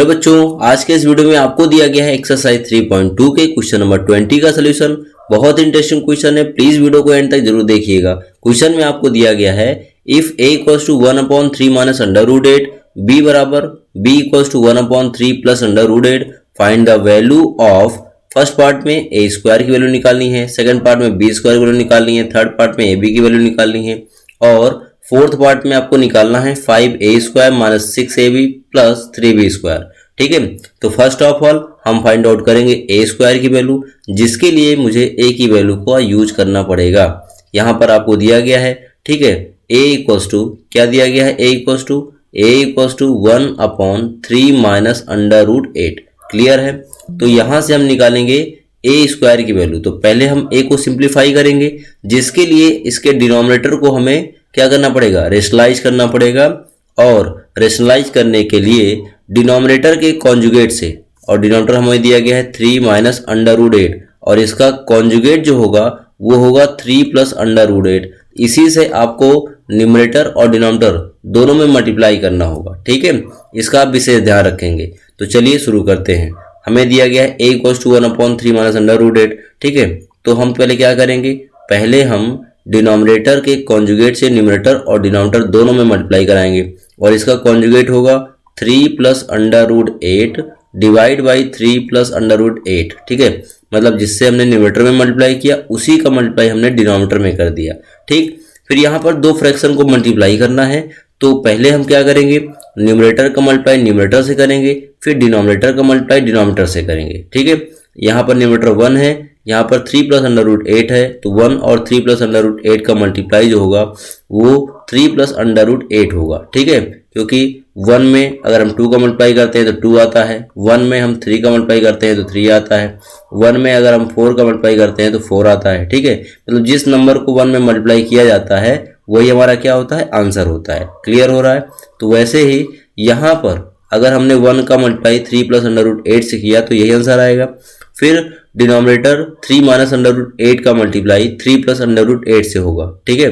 Hello बच्चों, आज के इस वीडियो में आपको दिया गया है एक्सरसाइज 3.2 के क्वेश्चन नंबर 20 का सोल्यूशन। बहुत इंटरेस्टिंग क्वेश्चन है, प्लीज वीडियो को एंड तक जरूर देखिएगा। क्वेश्चन में आपको दिया गया है if a equals to 1/3 minus under root 8, b बराबर b equals to 1/3 plus under root 8, find the value of. First part में a स्क्वायर की वैल्यू निकालनी है, सेकंड पार्ट में b स्क्वायर की वैल्यू निकालनी है, थर्ड पार्ट में ab की वैल्यू निकालनी है और फोर्थ पार्ट में आपको निकालना है 5a square minus 6ab plus 3b square. ठीक है, तो फर्स्ट ऑफ ऑल हम फाइंड आउट करेंगे a स्क्वायर की वैल्यू, जिसके लिए मुझे a की वैल्यू को यूज करना पड़ेगा। यहां पर आपको दिया गया है, ठीक है, a इक्वल्स टू क्या दिया गया है, a equals to 1/3 minus under root 8। Clear है, तो यहां से हम निकालेंगे a स्क्वायर की वैल्यू। तो पहले हम a को सिंप्लीफाई करेंगे, जिसके लिए इसके डिनोमिनेटर को हमें क्या करना पड़ेगा, रेशनलाइज करना पड़ेगा। और रेशनलाइज करने के लिए डिनोमिनेटर के कॉन्जुगेट से, और डिनोमिनेटर हमें दिया गया है 3 माइनस अंडर रूट 8 और इसका कॉन्जुगेट जो होगा वो होगा 3 प्लस अंडर रूट 8। इसी से आपको न्यूमरेटर और डिनोमिनेटर दोनों में मल्टीप्लाई करना होगा। ठीक है, इसका आप विशेष ध्यान रखेंगे। तो चलिए शुरू करते हैं। हमें दिया गया है a equals to 1/3 minus under root 8। ठीक है, तो हम पहले क्या करेंगे, पहले हम डिनोमिनेटर के कॉन्जुगेट से न्यूमरेटर और डिनोमिनेटर दोनों में मल्टीप्लाई कराएंगे और इसका कॉन्जुगेट होगा 3 plus under root 8 divide by 3 plus under root 8। ठीक है, मतलब जिससे हमने न्यूमरेटर में मल्टीप्लाई किया उसी का मल्टीप्लाई हमने डिनोमिनेटर में कर दिया। ठीक, फिर यहाँ पर दो फ्रैक्शन को मल्टीप्लाई करना है, तो पहले हम क्या करेंगे, न्यूमरेटर का मल्टीप्लाई न्यूमरेटर से करेंगे, फिर डिनोमिनेटर का मल्टीप्लाई डिनोमिनेटर से करेंगे। ठीक है, यहाँ पर न्यूमरेटर 1 है, यहाँ पर 3 प्लस अंडर रूट 8 है, तो 1 और 3 प्लस अंडर रूट 8 का मल्टीप्लाई जो होगा वो 3 प्लस अंडर रूट 8 होगा। ठीक है, क्योंकि 1 में अगर हम 2 का मल्टीप्लाई करते हैं तो 2 आता है, 1 में हम 3 का मल्टीप्लाई करते हैं तो 3 आता है, 1 में अगर हम 4 का मल्टीप्लाई करते हैं तो 4 आता है। ठीक है, मतलब जिस नंबर को 1 में मल्टीप्लाई किया जाता है वही हमारा क्या होता है, आंसर होता है। क्लियर हो रहा है, तो वैसे ही यहाँ पर अगर हमने 1 का मल्टीप्लाई 3 प्लस अंडर रूट 8 से किया तो यही आंसर आएगा। फिर डिनोमिनेटर 3 माइनस अंडर रूट 8 का मल्टीप्लाई 3 प्लस अंडर रूट 8 से होगा। ठीक है,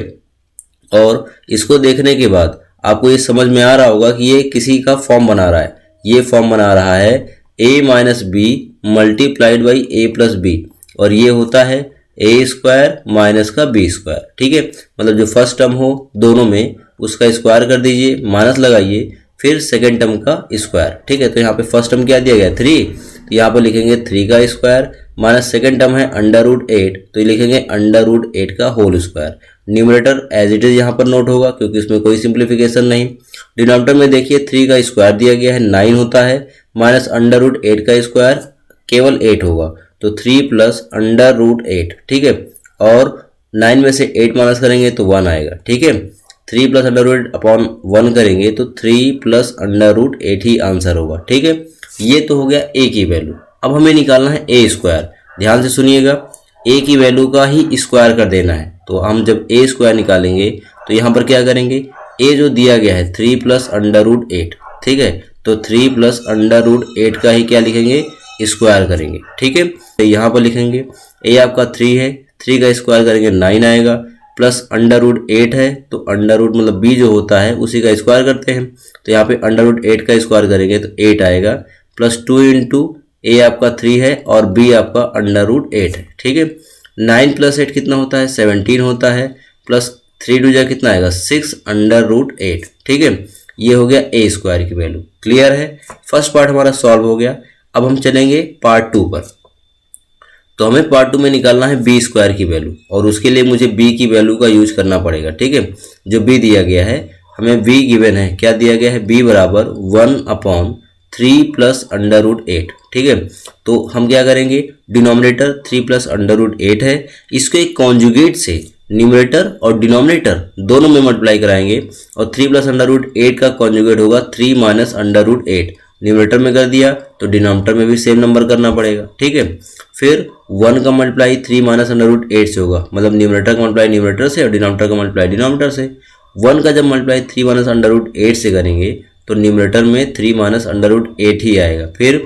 और इसको देखने के बाद आपको ये समझ में आ रहा होगा कि ये किसी का फॉर्म बना रहा है। ये फॉर्म बना रहा है a minus B multiplied by a plus B, और ये होता है a स्क्वायर माइनस का b स्क्वायर। ठीक है, मतलब जो फर्स्ट टर्म हो दोनों में उसका स्क्वायर कर दीजिए, माइनस लगाइए, फिर सेकेंड टर्म का स्क्वायर। ठीक है, तो यहाँ पे फर्स्ट टर्म क्या दिया गया, 3, तो यहाँ पर लिखेंगे 3 का स्क्वायर, माइनस सेकेंड टर्म है अंडर रूट 8, तो ये लिखेंगे अंडर रूट 8 का whole square. Numerator as it is यहाँ पर नोट होगा क्योंकि इसमें कोई सिंप्लीफिकेशन नहीं। डिनोमिनेटर में देखिए 3 का स्क्वायर दिया गया है 9 होता है, माइनस अंडर रूट 8 का स्क्वायर केवल 8 होगा, तो 3 प्लस अंडर रूट 8। ठीक है, और 9 में से 8 माइनस करेंगे तो 1 आएगा। ठीक है, 3 प्लस अंडर रूट अपॉन 1 करेंगे तो 3 प्लस अंडर रूट 8 ही आंसर होगा। ठीक है, ये तो हो गया a की वैल्यू। अब हमें निकालना है a स्क्वायर। ध्यान से सुनिएगा, a की वैल्यू का ही स्क्वायर कर देना है। तो हम जब a स्क्वायर निकालेंगे तो यहाँ पर क्या करेंगे, a जो दिया गया है 3 प्लस अंडर रूट 8। ठीक है, तो 3 प्लस अंडर रूट 8 का ही क्या लिखेंगे, स्क्वायर करेंगे। ठीक है, तो यहाँ पर लिखेंगे a आपका 3 है, 3 का स्क्वायर करेंगे 9 आएगा, प्लस अंडर रूट 8 है, तो अंडर रूट मतलब b जो होता है उसी का स्क्वायर करते हैं, तो यहाँ पे अंडर रूट 8 का स्क्वायर करेंगे तो 8 आएगा, प्लस 2 इंटू a आपका 3 है और b आपका अंडर रूट 8 है। ठीक है, 9 प्लस 8 कितना होता है, 17 होता है, प्लस 3 टू जा कितना आएगा, 6 अंडर रूट 8। ठीक है, ये हो गया a स्क्वायर की वैल्यू। क्लियर है, फर्स्ट पार्ट हमारा सॉल्व हो गया। अब हम चलेंगे पार्ट 2 पर। तो हमें पार्ट 2 में निकालना है b स्क्वायर की वैल्यू, और उसके लिए मुझे b की वैल्यू का यूज करना पड़ेगा। ठीक है, जो b दिया गया है, हमें b गिवन है, क्या दिया गया है, b बराबर 1/3 प्लस अंडर रूट 8। ठीक है, तो हम क्या करेंगे, डिनोमिनेटर 3 प्लस अंडर रूट 8 है, इसको एक कॉन्जुगेट से न्यूमरेटर और डिनोमिनेटर दोनों में मल्टीप्लाई कराएंगे, और 3 प्लस अंडर रूट 8 का कॉन्जुगेट होगा 3 माइनस अंडर रूट 8। न्यूमरेटर में कर दिया तो डिनोमिनेटर में भी सेम नंबर करना पड़ेगा। ठीक है, फिर 1 का मल्टीप्लाई 3 माइनस अंडर रूट 8 से होगा, मतलब न्यूमरेटर का मल्टीप्लाई न्यूमरेटर से और डिनोमिनेटर का मल्टीप्लाई डिनोमिनेटर से। 1 का जब मल्टीप्लाई 3 माइनस अंडर रूट 8 से करेंगे तो न्यूमरेटर में 3 माइनस अंडर रूट 8 ही आएगा। फिर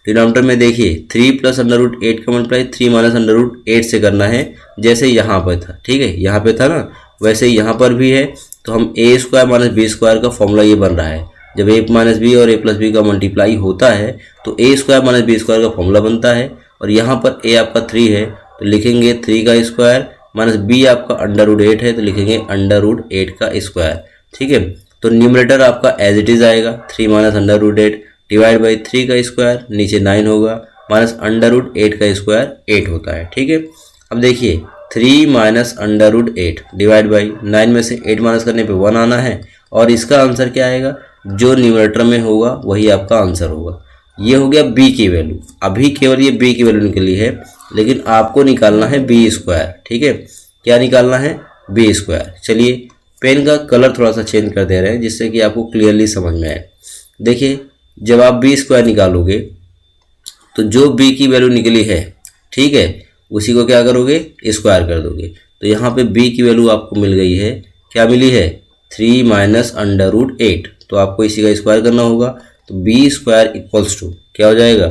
डिनोमिनेटर में देखिए 3 प्लस अंडर रूट 8 का मल्टीप्लाई 3 माइनस अंडर रूट 8 से करना है, जैसे यहाँ पर था। ठीक है, यहाँ पे था ना, वैसे यहाँ पर भी है, तो हम a square minus b square का फॉर्मूला ये बन रहा है, जब ए माइनस बी और ए प्लस बी का मल्टीप्लाई होता है तो ए स्क्वायर माइनस बी स्क्वायर का फॉर्मूला बनता है। और यहाँ पर ए आपका 3 है तो लिखेंगे 3 का स्क्वायर, माइनस बी आपका √8 है तो लिखेंगे √8 का स्क्वायर। ठीक है, तो न्यूमरेटर आपका एज इट इज आएगा 3 माइनस √8 डिवाइड बाई 3 का स्क्वायर, नीचे 9 होगा, माइनस √8 का स्क्वायर 8 होता है। ठीक है, अब देखिए 3 माइनस √8 डिवाइड बाई 9 में से 8 माइनस करने पे 1 आना है और इसका आंसर क्या आएगा, जो न्यूमरेटर में होगा वही आपका आंसर होगा। ये हो गया बी की वैल्यू। अभी केवल ये बी की वैल्यू निकली है, लेकिन आपको निकालना है बी स्क्वायर। ठीक है, क्या निकालना है, बी स्क्वायर। चलिए पेन का कलर थोड़ा सा चेंज कर दे रहे हैं जिससे कि आपको क्लियरली समझ में आए। देखिए जब आप बी स्क्वायर निकालोगे तो जो बी की वैल्यू निकली है, ठीक है, उसी को क्या करोगे, स्क्वायर कर दोगे। तो यहाँ पे बी की वैल्यू आपको मिल गई है, क्या मिली है, 3 माइनस √8, तो आपको इसी का स्क्वायर करना होगा। तो बी स्क्वायर इक्वल्स टू क्या हो जाएगा,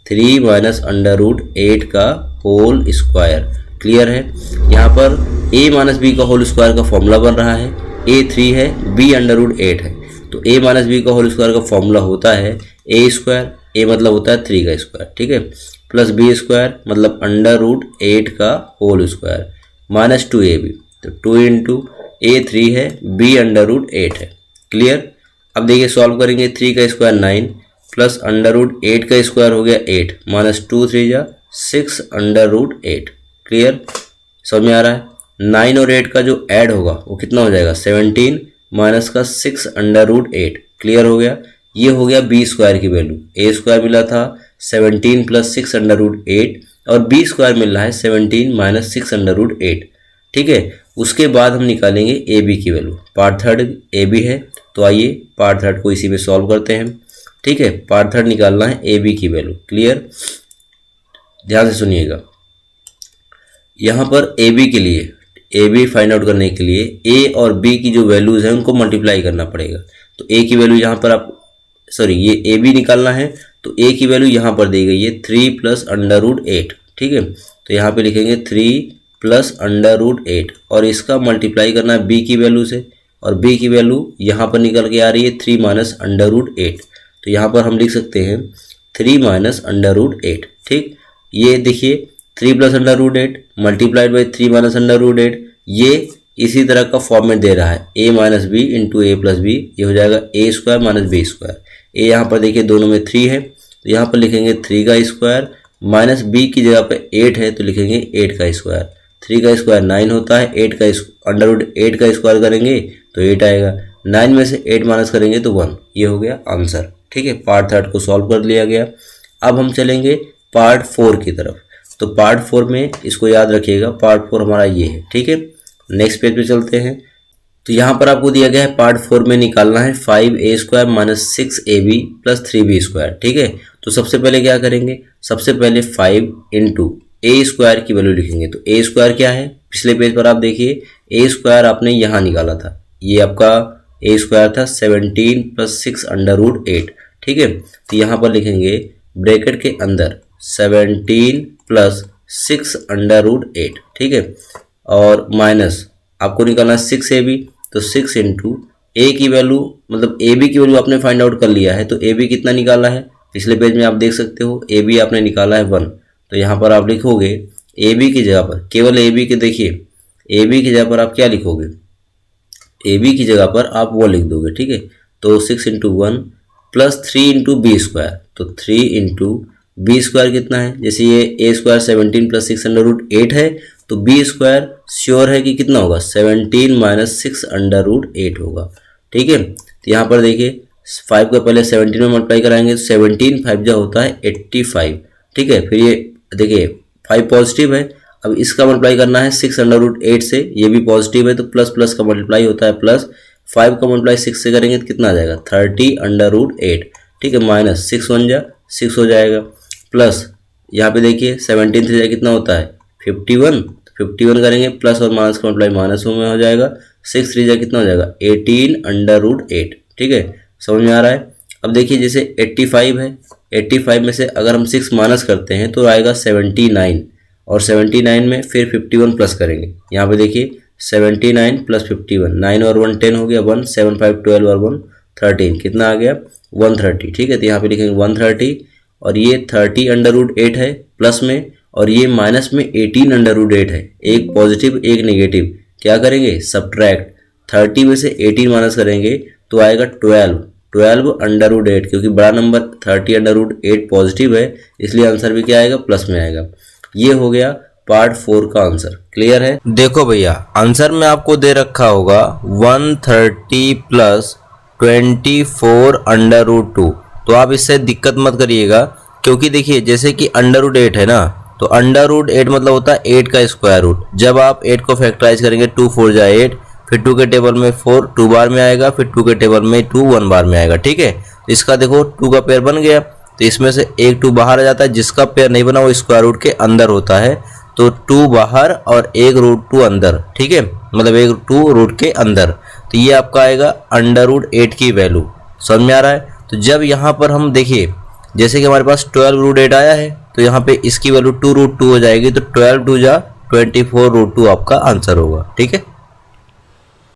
3 माइनस √8 का होल स्क्वायर। क्लियर है, यहाँ पर a माइनस बी का होल स्क्वायर का फॉर्मूला बन रहा है, a 3 है, b √8 है, तो a माइनस बी का होल स्क्वायर का फॉर्मूला होता है a स्क्वायर, a मतलब होता है 3 का स्क्वायर, ठीक है, प्लस b स्क्वायर मतलब √8 का होल स्क्वायर माइनस 2ab, तो 2 इंटू a 3 है, b √8 है। क्लियर, अब देखिए सॉल्व करेंगे, 3 का स्क्वायर 9 प्लस √8 का स्क्वायर हो गया 8 माइनस 2 3 जा 6 √8। क्लियर, समझ में आ रहा है। 9 और 8 का जो ऐड होगा वो कितना हो जाएगा, 17 माइनस का 6 √8। क्लियर हो गया, ये हो गया बी स्क्वायर की वैल्यू। ए स्क्वायर मिला था 17 प्लस 6 √8 और बी स्क्वायर मिल रहा है 17 माइनस 6 √8। ठीक है, उसके बाद हम निकालेंगे ए बी की value. Part third A B है, तो आइए पार्ट थर्ड को इसी में सॉल्व करते हैं। ठीक है, पार्ट थर्ड निकालना है ए बी की वैल्यू। क्लियर, ध्यान से सुनिएगा। यहाँ पर ए बी के लिए, ए बी फाइंड आउट करने के लिए ए और बी की जो वैल्यूज हैं उनको मल्टीप्लाई करना पड़ेगा। तो ए की वैल्यू यहाँ पर आप, सॉरी ये ए बी निकालना है, तो ए की वैल्यू यहाँ पर दी गई है 3 प्लस √8। ठीक है, तो यहाँ पे लिखेंगे 3 प्लस √8 और इसका मल्टीप्लाई करना है बी की वैल्यू से, और बी की वैल्यू यहाँ पर निकल के आ रही है 3 माइनस √8। तो यहाँ पर हम लिख सकते हैं 3 माइनस √8। ठीक, ये देखिए 3 प्लस √8 मल्टीप्लाइड बाई 3 माइनस √8, ये इसी तरह का फॉर्मेट दे रहा है, a minus B into A plus B, ये हो जाएगा a square minus B square. ए यहाँ पर देखिए दोनों में 3 है, तो यहाँ पर लिखेंगे 3 का स्क्वायर, माइनस बी की जगह पर 8 है तो लिखेंगे 8 का स्क्वायर। 3 का स्क्वायर 9 होता है, 8 का √8 का स्क्वायर करेंगे तो 8 आएगा, 9 में से 8 माइनस करेंगे तो 1। ये हो गया आंसर। ठीक है, पार्ट थर्ड को सॉल्व कर लिया गया। अब हम चलेंगे पार्ट 4 की तरफ। तो पार्ट 4 में इसको याद रखिएगा, पार्ट 4 हमारा ये है। ठीक है, नेक्स्ट पेज पे चलते हैं। तो यहाँ पर आपको दिया गया है पार्ट 4 में निकालना है 5a square minus 6ab plus 3b square. ठीक है, तो सबसे पहले क्या करेंगे, सबसे पहले 5 इंटू ए स्क्वायर की वैल्यू लिखेंगे। तो ए स्क्वायर क्या है, पिछले पेज पर आप देखिए ए स्क्वायर आपने यहाँ निकाला था, ये आपका ए स्क्वायर था 17 प्लस 6 √8। ठीक है, तो यहाँ पर लिखेंगे ब्रैकेट के अंदर 17 प्लस 6 √8। ठीक है, और माइनस आपको निकालना है 6ab, तो 6 इंटू ए की वैल्यू मतलब ए बी की वैल्यू आपने फाइंड आउट कर लिया है, तो ए बी कितना निकाला है, पिछले पेज में आप देख सकते हो ए बी आपने निकाला है 1। तो यहाँ पर आप लिखोगे ए बी की जगह पर, केवल ए बी के देखिए, ए बी की जगह पर आप क्या लिखोगे, ए बी की जगह पर आप वो लिख दोगे। ठीक है, तो 6 into 1 plus 3 into B square, तो 3 इंटू बी स्क्वायर कितना है, जैसे ये ए स्क्वायर 17 प्लस 6 √8 है, तो बी स्क्वायर श्योर है कि कितना होगा, 17 माइनस 6 √8 होगा। ठीक है, तो यहाँ पर देखिए 5 का पहले 17 में मल्टीप्लाई कराएंगे, 17 5 जा होता है 85। ठीक है, फिर ये देखिए 5 पॉजिटिव है, अब इसका मल्टीप्लाई करना है 6 √8 से, ये भी पॉजिटिव है तो प्लस प्लस का मल्टीप्लाई होता है प्लस, 5 का मल्टीप्लाई 6 से करेंगे तो कितना आ जाएगा 30 √8। ठीक है, माइनस 6 1 जा 6 हो जाएगा, प्लस यहाँ पे देखिए 17 3 जा कितना होता है 51, 51 करेंगे प्लस और माइनस का मल्टीप्लाई माइनस में हो जाएगा, 6 3 जा कितना हो जाएगा 18 √8। ठीक है, समझ में आ रहा है। अब देखिए जैसे 85 है, 85 में से अगर हम 6 माइनस करते हैं तो आएगा 79, और 79 में फिर 51 प्लस करेंगे, यहाँ पे देखिए 79 प्लस 51, 9 और 1 10 हो गया 1, 7 5 12 और 1 13 कितना आ गया 130, ठीक है। तो यहाँ पे लिखेंगे 130 और ये 30 अंडर रूट 8 है प्लस में, और ये माइनस में 18 अंडर रूट 8 है, एक पॉजिटिव एक नेगेटिव। क्या करेंगे सब्ट्रैक्ट, 30 में से 18 माइनस करेंगे तो आएगा 12 अंडर रूट 8, क्योंकि बड़ा नंबर 30 अंडर रूट 8 पॉजिटिव है, इसलिए आंसर भी क्या आएगा प्लस में आएगा। ये हो गया पार्ट 4 का आंसर। क्लियर है। देखो भैया आंसर में आपको दे रखा होगा 130 प्लस 24 अंडर रूट 2। तो आप इससे दिक्कत मत करिएगा, क्योंकि देखिए जैसे कि अंडर रूट 8 है ना, तो अंडर रूट 8 मतलब होता है 8 का स्क्वायर रूट। जब आप 8 को फैक्टराइज करेंगे 2 4 जा 8, फिर 2 के टेबल में 4 2 बार में आएगा, फिर 2 के टेबल में 2 1 बार में आएगा, ठीक है। इसका देखो 2 का पेयर बन गया, तो इसमें से एक 2 बाहर आ जाता है, जिसका पेयर नहीं बना वो स्क्वायर रूट के अंदर होता है। तो 2 बाहर और एक रूट 2 अंदर, ठीक है, मतलब एक 2 रूट के अंदर। तो ये आपका आएगा अंडर रूट 8 की वैल्यू। समझ में आ रहा है। तो जब यहाँ पर हम देखिए जैसे कि हमारे पास 12 रूट 8 आया है, तो यहाँ पे इसकी वैल्यू 2 रूट 2 हो जाएगी, तो 12 2 जा 24 रूट 2 आपका आंसर होगा, ठीक है।